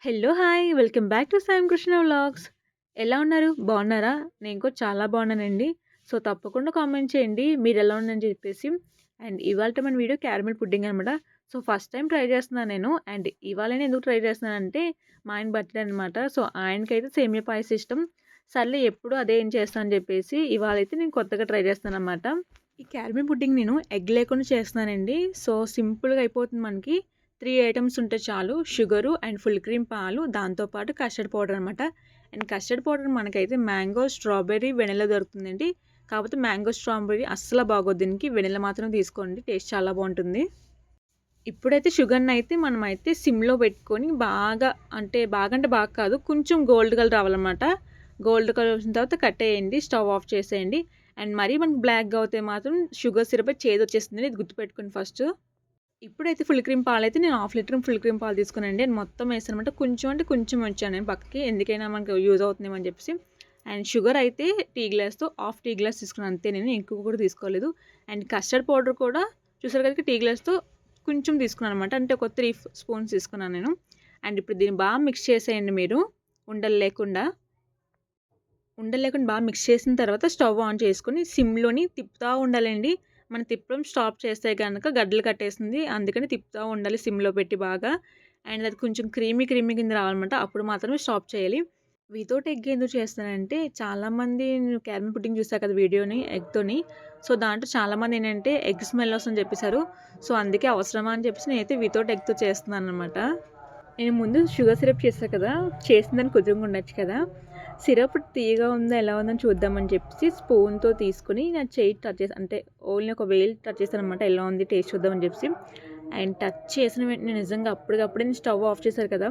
Hello! Hi! Welcome back to సాయం Krishna vlogs. ఎలా ఉన్నారు? బాగున్నారా? నేను కూడా చాలా బాగున్నానండి. సో, తప్పకుండా కామెంట్ చేయండి మీరెలా ఉన్నారని చెప్పేసి. అండ్ ఇవాల్టి మన వీడియో క్యారమెల్ పుడ్డింగ్ అనమాట. సో, ఫస్ట్ టైమ్ ట్రై చేస్తున్నాను నేను. అండ్ ఇవాళ నేను ఎందుకు ట్రై చేస్తున్నానంటే, మా ఆయన బర్త్‌డే అనమాట. సో, ఆయనకైతే సేమియా పాయసం ఇష్టం. సర్లే ఎప్పుడు అదే ఏం చేస్తా అని చెప్పేసి, ఇవాళైతే నేను కొత్తగా ట్రై చేస్తున్నాననమాట. ఈ క్యారమెల్ పుడ్డింగ్ నేను ఎగ్ లేకుండా చేస్తున్నానండి. సో, సింపుల్‌గా అయిపోతుంది మనకి. 3 ఐటెమ్స్ ఉంటే చాలు. షుగరు అండ్ ఫుల్ క్రీమ్ పాలు, దాంతో పాటు కస్టర్డ్ పౌడర్ అనమాట. అండ్ కస్టర్డ్ పౌడర్ మనకైతే మ్యాంగో, స్ట్రాబెర్రీ, వెనిల్లా దొరుకుతుందండి. కాకపోతే మ్యాంగో, స్ట్రాబెర్రీ అస్సలు బాగోదు దీనికి. వెనిల్లా మాత్రం తీసుకోండి. టేస్ట్ చాలా బాగుంటుంది. ఇప్పుడైతే షుగర్‌నైతే మనమైతే సిమ్‌లో పెట్టుకొని బాగా కాదు, కొంచెం గోల్డ్ కలర్ రావాలన్నమాట. గోల్డ్ కలర్ వచ్చిన తర్వాత కట్టేయండి. స్టవ్ ఆఫ్ చేసేయండి. అండ్ మరీ మనకి బ్లాక్‌గా అవుతే మాత్రం షుగర్ సిరప్ చేదొచ్చేస్తుంది. ఇది గుర్తుపెట్టుకోండి ఫస్ట్. ఇప్పుడైతే ఫుల్ క్రీమ్ పాలైతే నేను హాఫ్ లీటర్ ఫుల్ క్రీమ్ పాలు తీసుకున్నానండి. నేను మొత్తం వేసాననమాట. కొంచెం అంటే కొంచెం ఉంచాను నేను పక్కకి. ఎందుకైనా మనకు యూజ్ అవుతుందేమో అని చెప్పేసి. అండ్ షుగర్ అయితే టీ గ్లాస్‌తో హాఫ్ టీ గ్లాస్ తీసుకున్నాను అంతే నేను. ఎక్కువ కూడా తీసుకోలేదు. అండ్ కస్టర్డ్ పౌడర్ కూడా చూసారు కదా టీ గ్లాస్‌తో కొంచెం తీసుకున్నాను అనమాట. అంటే ఒక 3 స్పూన్స్ తీసుకున్నాను నేను. అండ్ ఇప్పుడు దీన్ని బాగా మిక్స్ చేసేయండి మీరు. ఉండలు లేకుండా. ఉండలు లేకుండా బాగా మిక్స్ చేసిన తర్వాత స్టవ్ ఆన్ చేసుకొని సిమ్‌లోని తిప్పుతా ఉండాలండి. మనం తిప్పడం స్టాప్ చేస్తే గనక గడ్డలు కట్టేస్తుంది. అందుకని తిప్పుతా ఉండాలి సిమ్‌లో పెట్టి బాగా. అండ్ అది కొంచెం క్రీమీ కింద రావాలన్నమాట. అప్పుడు మాత్రమే స్టాప్ చేయాలి. వితౌట్ ఎగ్ ఎందుకు చేస్తానంటే, చాలామంది క్యారమెల్ పుడ్డింగ్ చూసా కదా వీడియోని ఎగ్‌తోని. సో, దాంట్లో చాలామంది ఏంటంటే ఎగ్ స్మెల్ వస్తుందని చెప్పేసారు. సో, అందుకే అవసరమా అని చెప్పేసి నేనైతే వితౌట్ ఎగ్‌తో చేస్తున్నాననమాట. నేను ముందు షుగర్ సిరప్ చేశా కదా! చేసిందని కుదురుగా ఉండొచ్చు కదా! సిరప్ తీయగా ఉందా, ఎలా ఉందని చూద్దామని చెప్పేసి స్పూన్‌తో తీసుకొని నా చెయ్యి టచ్ చేసి అంటే ఓన్లీ ఒక వేలు టచ్ చేశాననమాట. ఎలా ఉంది టేస్ట్ చూద్దామని చెప్పేసి. అండ్ టచ్ చేసిన వెంటనే నిజంగా అప్పటికప్పుడే నేను స్టవ్ ఆఫ్ చేశారు కదా!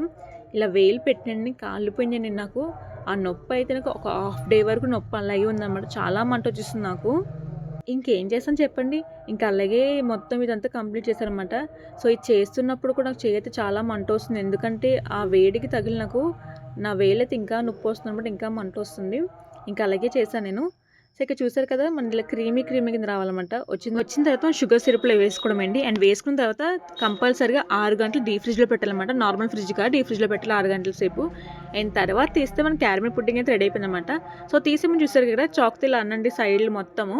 ఇలా వేలు పెట్టినండి కాలిపోయిందండి నాకు. ఆ నొప్పైతే నాకు ఒక హాఫ్ డే వరకు నొప్పి అలాగే ఉందనమాట. చాలా మంటొచ్చేసింది నాకు. ఇంకేం చేశాను చెప్పండి. ఇంకా అలాగే మొత్తం ఇదంతా కంప్లీట్ చేశాననమాట. సో, ఇది చేస్తున్నప్పుడు కూడా నాకు చెయ్యయితే చాలా మంటొస్తుంది. ఎందుకంటే, ఆ వేడికి తగిలి నాకు నా వేలైతే ఇంకా నొప్పొస్తుందనమాట. ఇంకా మంటొస్తుంది. ఇంకా అలాగే చేశాను నేను. సో, ఇక్కడ చూసారు కదా! మనకి ఇలా క్రీమీ కింద రావాలనమాట. వచ్చిన తర్వాత షుగర్ సిరప్‌లో వేసుకోవడమండి. అండ్ వేసుకున్న తర్వాత కంపల్సరీగా 6 గంటలు డీప్ ఫ్రిడ్జ్‌లో పెట్టాలనమాట. నార్మల్ ఫ్రిడ్జ్ కాదు, డీప్ ఫ్రిడ్జ్‌లో పెట్టాలి 6 గంటల సేపు. అండ్ తర్వాత తీస్తే మన క్యారమెల్ పుడ్డింగ్ అయితే రెడీ అయిపోయిందనమాట. సో, తీసే ముందు చూసారు కదా! చాక్‌తో ఇలా అనండి సైడ్‌లు మొత్తము.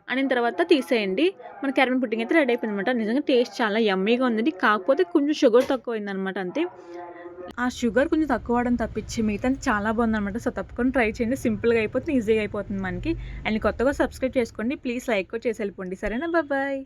అనిన తర్వాత తీసేయండి. మన క్యారమెల్ పుడ్డింగ్ అయితే రెడీ అయిపోయిందనమాట. నిజంగా టేస్ట్ చాలా యమ్మీగా ఉందండి. కాకపోతే కొంచెం షుగర్ తక్కువైందనమాట అంతే. ఆ షుగర్ కొంచెం తక్కువ అవ్వడం తప్పించి మిగతాది చాలా బాగుందనమాట. సో, తప్పకుండా ట్రై చేయండి. సింపుల్‌గా అయిపోతుంది, ఈజీగా అయిపోతుంది మనకి. అండ్ కొత్తగా సబ్స్క్రైబ్ చేసుకోండి. ప్లీజ్ లైక్ కూడా చేసి వెళ్ళిపోండి. సరేనా? బాయ్.